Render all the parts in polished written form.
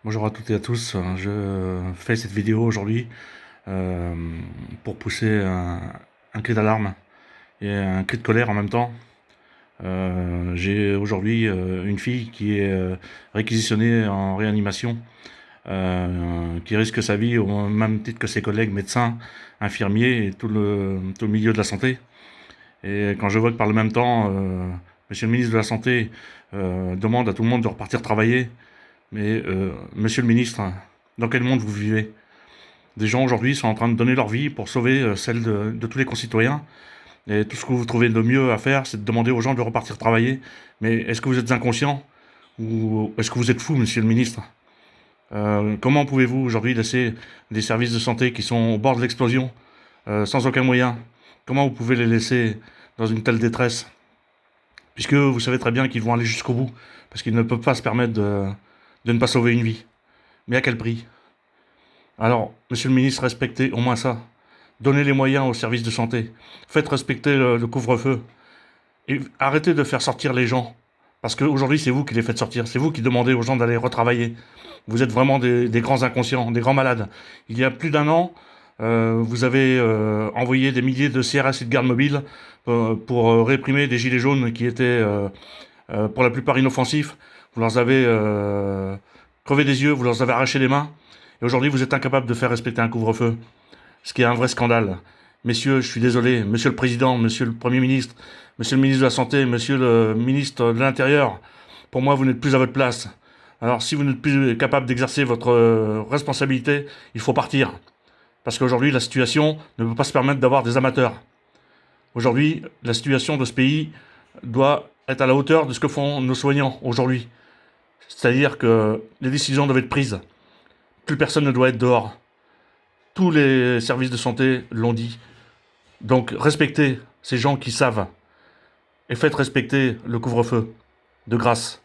Bonjour à toutes et à tous, je fais cette vidéo aujourd'hui euh, pour pousser un cri d'alarme et un cri de colère en même temps. J'ai aujourd'hui une fille qui est réquisitionnée en réanimation, qui risque sa vie au même titre que ses collègues médecins, infirmiers et tout le milieu de la santé. Et quand je vois que par le même temps, Monsieur le ministre de la Santé demande à tout le monde de repartir travailler, mais Monsieur le ministre, dans quel monde vous vivez? Des gens aujourd'hui sont en train de donner leur vie pour sauver celle de tous les concitoyens. Et tout ce que vous trouvez de mieux à faire, c'est de demander aux gens de repartir travailler. Mais est-ce que vous êtes inconscient? Ou est-ce que vous êtes fou, monsieur le ministre? Comment pouvez-vous aujourd'hui laisser des services de santé qui sont au bord de l'explosion, sans aucun moyen? Comment vous pouvez les laisser dans une telle détresse? Puisque vous savez très bien qu'ils vont aller jusqu'au bout, parce qu'ils ne peuvent pas se permettre de ne pas sauver une vie. Mais à quel prix? Alors, monsieur le ministre, respectez au moins ça. Donnez les moyens aux services de santé. Faites respecter le couvre-feu. Et arrêtez de faire sortir les gens. Parce qu'aujourd'hui, c'est vous qui les faites sortir. C'est vous qui demandez aux gens d'aller retravailler. Vous êtes vraiment des grands inconscients, des grands malades. Il y a plus d'un an, vous avez envoyé des milliers de CRS et de gardes mobiles pour réprimer des gilets jaunes qui étaient pour la plupart inoffensifs. Vous leur avez crevé des yeux, vous leur avez arraché les mains. Et aujourd'hui, vous êtes incapable de faire respecter un couvre-feu. Ce qui est un vrai scandale. Messieurs, je suis désolé, monsieur le président, monsieur le premier ministre, monsieur le ministre de la Santé, monsieur le ministre de l'Intérieur, pour moi, vous n'êtes plus à votre place. Alors, si vous n'êtes plus capable d'exercer votre responsabilité, il faut partir. Parce qu'aujourd'hui, la situation ne peut pas se permettre d'avoir des amateurs. Aujourd'hui, la situation de ce pays doit être à la hauteur de ce que font nos soignants aujourd'hui. C'est-à-dire que les décisions doivent être prises. Plus personne ne doit être dehors. Tous les services de santé l'ont dit. Donc respectez ces gens qui savent et faites respecter le couvre-feu, de grâce.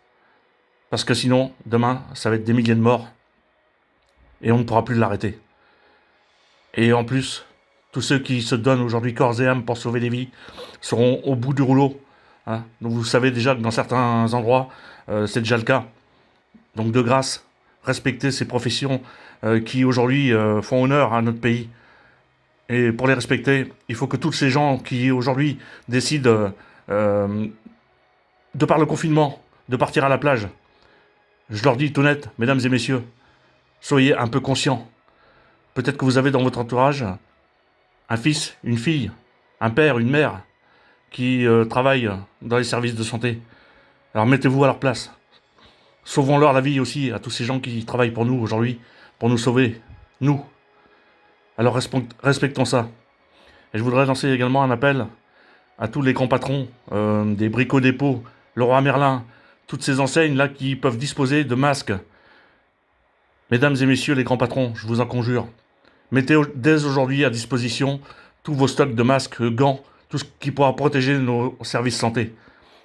Parce que sinon, demain, ça va être des milliers de morts et on ne pourra plus l'arrêter. Et en plus, tous ceux qui se donnent aujourd'hui corps et âme pour sauver des vies seront au bout du rouleau. Hein. Donc vous savez déjà que dans certains endroits, c'est déjà le cas. Donc de grâce, respectez ces professions qui aujourd'hui font honneur à notre pays. Et pour les respecter, il faut que tous ces gens qui aujourd'hui décident, euh, de par le confinement, de partir à la plage, je leur dis tout net, mesdames et messieurs, soyez un peu conscients. Peut-être que vous avez dans votre entourage un fils, une fille, un père, une mère qui travaillent dans les services de santé. Alors mettez-vous à leur place. Sauvons-leur la vie aussi à tous ces gens qui travaillent pour nous aujourd'hui, pour nous sauver, nous. Alors respectons ça. Et je voudrais lancer également un appel à tous les grands patrons des Brico Dépôt, Leroy Merlin, toutes ces enseignes-là qui peuvent disposer de masques. Mesdames et messieurs les grands patrons, je vous en conjure, mettez dès aujourd'hui à disposition tous vos stocks de masques, gants, tout ce qui pourra protéger nos services santé.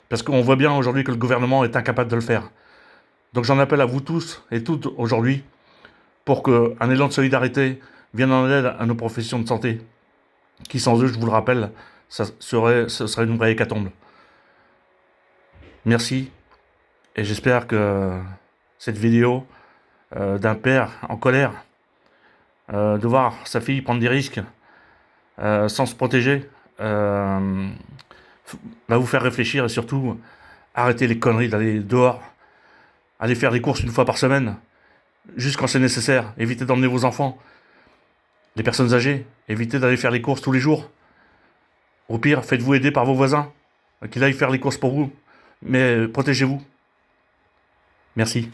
Parce qu'on voit bien aujourd'hui que le gouvernement est incapable de le faire. Donc j'en appelle à vous tous et toutes aujourd'hui pour qu'un élan de solidarité vienne en aide à nos professions de santé, qui sans eux, je vous le rappelle, ce serait une vraie hécatombe. Merci, et j'espère que cette vidéo d'un père en colère, de voir sa fille prendre des risques sans se protéger, va vous faire réfléchir et surtout arrêter les conneries d'aller dehors, aller faire des courses une fois par semaine, juste quand c'est nécessaire. Évitez d'emmener vos enfants, les personnes âgées, évitez d'aller faire les courses tous les jours. Au pire, faites-vous aider par vos voisins, qu'ils aillent faire les courses pour vous, mais protégez-vous. Merci.